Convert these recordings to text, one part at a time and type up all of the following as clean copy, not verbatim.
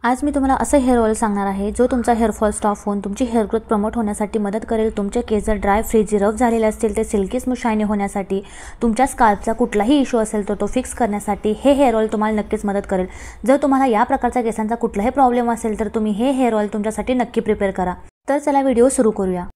आज मी तुम्हाला असं हेअर ऑइल सांगणार आहे जो तुमचा हेअरफॉल स्टॉप होऊन तुमची हेअर ग्रोथ प्रमोट होण्यासाठी मदत करेल। तुमचे केस जर ड्राय फ्रीजी रफ झालेले असतील ते सिल्की स्मूथ शायनी होण्यासाठी, तुमच्या स्काल्पचा कुठलाही इशू असेल तर तो फिक्स करण्यासाठी हे हेअर ऑइल तुम्हाला नक्कीच मदत करेल। जर तुम्हाला या प्रकारच्या केसांचा कुठलाही प्रॉब्लेम असेल तर तुम्ही हे हेअर ऑइल तुमच्यासाठी नक्की प्रिपेअर करा। तर चला व्हिडिओ सुरू करूया।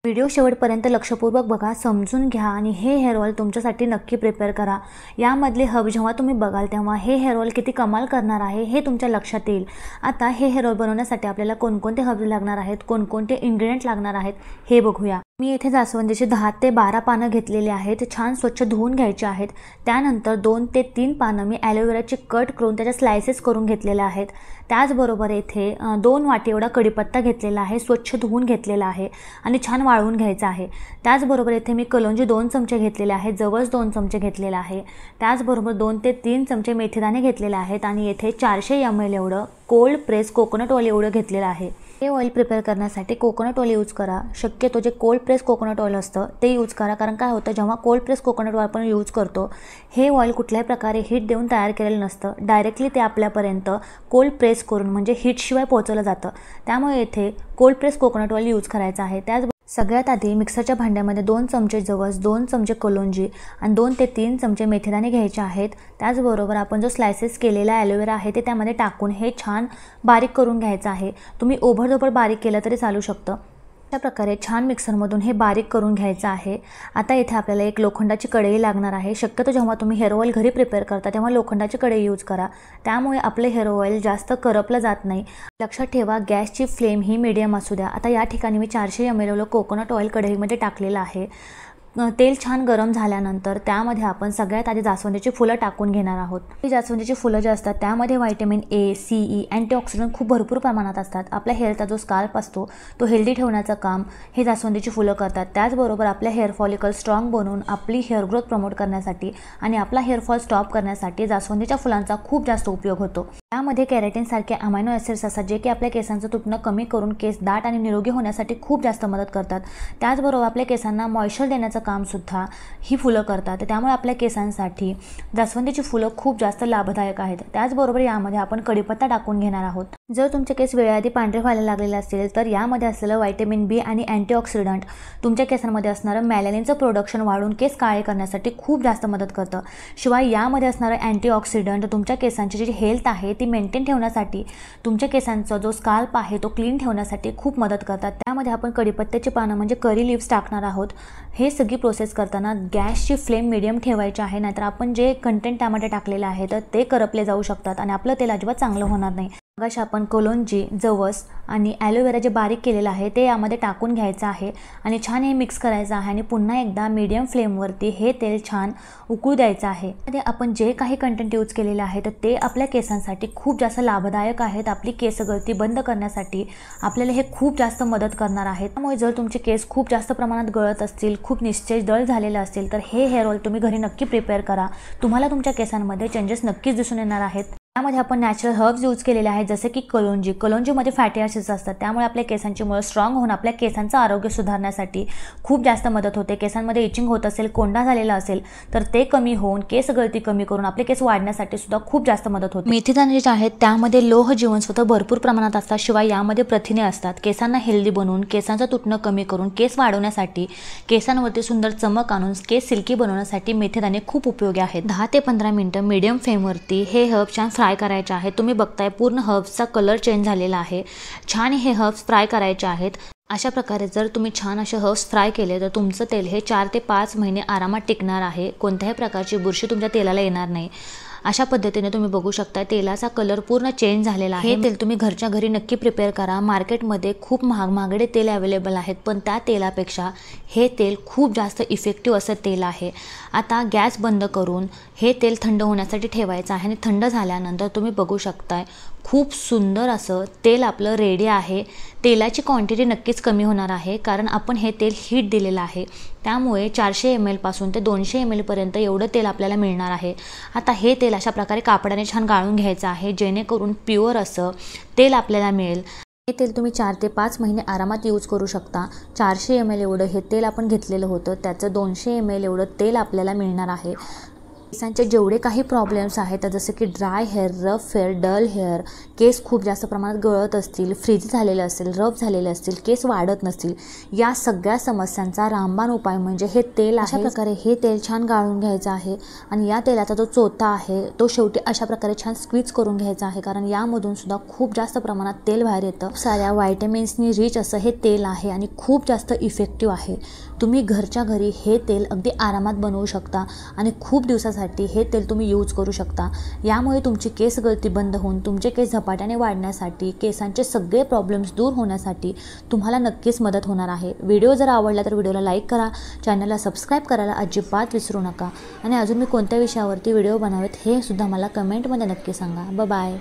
व्हिडिओ शेवटपर्यंत लक्षपूर्वक बघा, समजून घ्या आणि हे हेअर ऑइल तुमच्यासाठी नक्की प्रिपेअर करा। यामधले हब जेव्हा तुम्ही बघाल तेव्हा हे हेअर ऑइल किती कमाल करणार आहे हे तुमच्या लक्षात येईल। आता हे हेअर ऑइल बनवण्यासाठी आपल्याला कोणकोणते हब लागणार आहेत, कोणकोणते इन्ग्रेडियंट लागणार आहेत हे बघूया। मी येथे जास्वंदीचे 10 ते 12 पानं घेतलेले आहेत, छान स्वच्छ धुवून घ्यायचे आहेत। त्यानंतर 2 ते 3 पानं मी ॲलोवेराची कट करून त्याच्या स्लाइसेस करून घेतलेले आहेत। त्याचबरोबर येथे 2 वाटी एवढा कढीपत्ता घेतलेला आहे, स्वच्छ धुवून घेतलेला आहे आणि छान वाळवून घ्यायचा आहे। त्याचबरोबर येथे मी कलोंजी 2 चमचे घेतलेले आहेत, जवस 2 चमचे घेतलेला आहे। त्याचबरोबर 2 ते 3 चमचे मेथीदाणे घेतलेले आहेत आणि येथे 400 ml एवढं कोल्ड प्रेस कोकोनट ऑइल एवढं घेतलेलं आहे। हे ऑइल प्रिपेअर करण्यासाठी कोकोनट ऑइल यूज करा। शक्यतो जे कोल्ड प्रेस कोकोनट ऑइल असतं ते यूज करा, कारण काय होतं जेव्हा कोल्ड प्रेस कोकोनट ऑइल आपण यूज करतो हे ऑइल कुठल्याही प्रकारे हीट देऊन तयार केलेलं नसतं, डायरेक्टली ते आपल्यापर्यंत कोल्ड प्रेस करून म्हणजे हीटशिवाय पोहोचवलं जातं। त्यामुळे येथे cold press coconut oil use करायचं आहे। त्याच सगळ्यात आधी मिक्सरच्या भांड्यामध्ये 2 चमचे जवस, 2 चमचे कलोंजी आणि 2 ते 3 चमचे मेथीदाणे घ्यायचे आहेत। त्याचबरोबर आपण जो स्लाइसेस केलेला ॲलोवेरा आहे ते त्यामध्ये टाकून हे छान बारीक करून घ्यायचं आहे। तुम्ही ओभरदोबर बारीक केलं तरी चालू शकतं। अशा प्रकारे छान मिक्सरमधून हे बारीक करून घ्यायचं आहे। आता इथे आपल्याला एक लोखंडाची कढई लागणार आहे। शक्यतो जेव्हा तुम्ही हेअर ऑइल घरी प्रिपेअर करता तेव्हा लोखंडाची कढई यूज करा, त्यामुळे आपले हेअर ऑइल जास्त करपलं जात नाही। लक्षात ठेवा गॅसची फ्लेम ही मीडियम असू द्या। आता या ठिकाणी मी 400 ml कोकोनट ऑइल कढईमध्ये टाकलेलं आहे। तेल छान गरम झाल्यानंतर त्यामध्ये आपण सगळ्यात आधी जास्वंदीची फुलं टाकून घेणार आहोत। ही जास्वंदीची फुलं जे असतात त्यामध्ये vitamin A, C, E, antioxidant खूप भरपूर प्रमाणात असतात। आपल्या हेअरचा जो स्काल्प असतो तो हेल्दी ठेवण्याचं काम हे जास्वंदीची फुलं करतात। त्याचबरोबर आपल्या हेअर फॉलिकल स्ट्रॉंग बनवून आपली हेअर ग्रोथ प्रमोट करण्यासाठी आणि आपला हेअरफॉल स्टॉप करण्यासाठी जास्वंदीच्या फुलांचा खूप जास्त उपयोग होतो। यामध्ये कॅरेटीन सारखे अमायनो ॲसिड्स असतात जे की आपल्या केसांचं तुटणं कमी करून केस दाट आणि निरोगी होण्यासाठी खूप जास्त मदत करतात। त्याचबरोबर आपल्या केसांना मॉइश्चर देण्याचं काम सुद्धा ही फुलं करतात। त्यामुळे आपल्या केसांसाठी जास्वंदीची फुलं खूप जास्त लाभदायक आहेत। त्याचबरोबर यामध्ये आपण कढीपत्ता टाकून घेणार आहोत। जर तुमचे केस वेळेआधी पांढरे व्हायला लागलेले असतील तर यामध्ये असलेलं व्हिटॅमिन बी आणि अँटीऑक्सिडंट तुमच्या केसांमध्ये असणारं मेलॅनिनचं प्रोडक्शन वाढवून केस काळे करण्यासाठी खूप जास्त मदत करतं। शिवाय यामध्ये असणारं अँटीऑक्सिडंट तुमच्या केसांची जी हेल्थ आहे ती मेंटेन ठेवण्यासाठी, तुमच्या केसांचा जो स्काल्प आहे तो क्लीन ठेवण्यासाठी खूप मदत करतात। त्यामध्ये आपण कढीपत्त्याची पानं म्हणजे करी लिव्स टाकणार आहोत। हे सगळी प्रोसेस करताना गॅसची फ्लेम मीडियम ठेवायची आहे, नाहीतर आपण जे कंटेंट त्यामध्ये टाकलेलं आहे तर ते करपले जाऊ शकतात आणि आपलं तेल अजिबात चांगलं होणार नाही। मगाशी आपण कलोंजी, जवस आणि ॲलोवेरा जे बारीक केलेलं आहे ते यामध्ये टाकून घ्यायचं आहे आणि छान हे मिक्स करायचं आहे आणि पुन्हा एकदा मीडियम फ्लेमवरती हे तेल छान उकळू द्यायचं आहे। त्यामध्ये आपण जे काही कंटेंट यूज केलेलं आहे तर ते आपल्या केसांसाठी खूप जास्त लाभदायक आहेत। आपली केस गळती बंद करण्यासाठी आपल्याला हे खूप जास्त मदत करणार आहे। त्यामुळे जर तुमचे केस खूप जास्त प्रमाणात गळत असतील, खूप निस्तेज दळ झालेलं असेल तर हे हेअर ऑइल तुम्ही घरी नक्की प्रिपेअर करा। तुम्हाला तुमच्या केसांमध्ये चेंजेस नक्कीच दिसून येणार आहेत। त्यामध्ये आपण नॅचरल हर्ब्स यूज केलेले आहेत जसे की कलोंजीमध्ये फॅटी ॲसिड्स असतात, त्यामुळे आपल्या केसांची मुळं स्ट्रॉंग होऊन आपल्या केसांचं आरोग्य सुधारण्यासाठी खूप जास्त मदत होते। केसांमध्ये इचिंग होत असेल, कोंडा झालेला असेल तर ते कमी होऊन केस गळती कमी करून आपले केस वाढण्यासाठी सुद्धा खूप जास्त मदत होते। मेथीदाणे जे आहेत त्यामध्ये लोह जीवनसत्व भरपूर प्रमाणात असतात, शिवाय यामध्ये प्रथिने असतात। केसांना हेल्दी बनवून, केसांचं तुटणं कमी करून, केस वाढवण्यासाठी, केसांवरती सुंदर चमक आणून केस सिल्की बनवण्यासाठी मेथीदाणे खूप उपयोगी आहेत। 10 ते 15 मिनिटं मीडियम फ्लेमवरती हे हर्ब छान फ्राय करायचे आहे। तुम्ही बघताय पूर्ण हर्ब्सचा कलर चेंज झालेला आहे। छान हे हर्ब्स फ्राय करायचे आहेत। अशा प्रकारे जर तुम्ही छान असे हर्ब्स फ्राय केले तर तुमचं तेल हे 4 ते 5 महिने आरामात टिकणार आहे। कोणत्याही प्रकारची बुरशी तुमच्या तेलाला येणार नाही। अशा पद्धतीने तुम्ही बघू शकता तेलाचा कलर पूर्ण चेंज झालेला आहे। हे तेल तुम्ही घरच्या घरी नक्की प्रिपेअर करा। मार्केटमध्ये खूप महागडे तेल अवेलेबल आहेत, पण त्या तेलापेक्षा हे तेल खूप जास्त इफेक्टिव्ह असं तेल आहे। आता गॅस बंद करून हे तेल थंड होण्यासाठी ठेवायचं आहे आणि थंड झाल्यानंतर तुम्ही बघू शकताय खूप सुंदर असं तेल आपलं रेडी आहे। तेलाची क्वांटिटी नक्कीच कमी होणार आहे, कारण आपण हे तेल हीट दिलेलं आहे। त्यामुळे 400 ml पासून ते 200 ml पर्यंत एवढं तेल आपल्याला मिळणार आहे। आता हे तेल अशा प्रकारे कापडाने छान गाळून घ्यायचं आहे, जेणेकरून प्युअर असं तेल आपल्याला मिळेल। हे तेल तुम्ही 4 ते 5 महिने आरामात यूज करू शकता। 400 ml एवढं हे तेल आपण घेतलेलं होतं, त्याचं 200 ml एवढं तेल आपल्याला मिळणार आहे। केसांचे जेवढे काही प्रॉब्लेम्स आहेत जसं की dry hair, rough hair, dull hair, केस खूप जास्त प्रमाणात गळत असतील, फ्रीज झालेलं असेल, रफ झालेले असतील, केस वाढत नसतील, या सगळ्या समस्यांचा रामबाण उपाय म्हणजे हे तेल आहे। अशा प्रकारे हे तेल छान गाळून घ्यायचं आहे आणि या तेलाचा जो चोथा आहे तो शेवटी अशा प्रकारे छान स्क्वीज करून घ्यायचा आहे, कारण यामधून सुद्धा खूप जास्त प्रमाणात तेल बाहेर येतं। साऱ्या व्हायटॅमिन्सनी रिच असं हे तेल आहे आणि खूप जास्त इफेक्टिव्ह आहे। तुम्ही घरच्या घरी हे तेल अगदी आरामात बनवू शकता आणि खूप दिवसासाठी हे तेल तुम्ही यूज करू शकता। यामुळे तुमची केस गळती बंद होऊन तुमचे केस झपाट्याने वाढण्यासाठी, केसांचे सगळे प्रॉब्लेम्स दूर होण्यासाठी तुम्हाला नक्कीच मदत होणार आहे। व्हिडिओ जर आवडला तर व्हिडिओला लाईक करा, चॅनलला सबस्क्राईब करायला अजिबात विसरू नका आणि अजून मी कोणत्या विषयावरती व्हिडिओ बनावेत हे सुद्धा मला कमेंटमध्ये नक्की सांगा। Bye bye.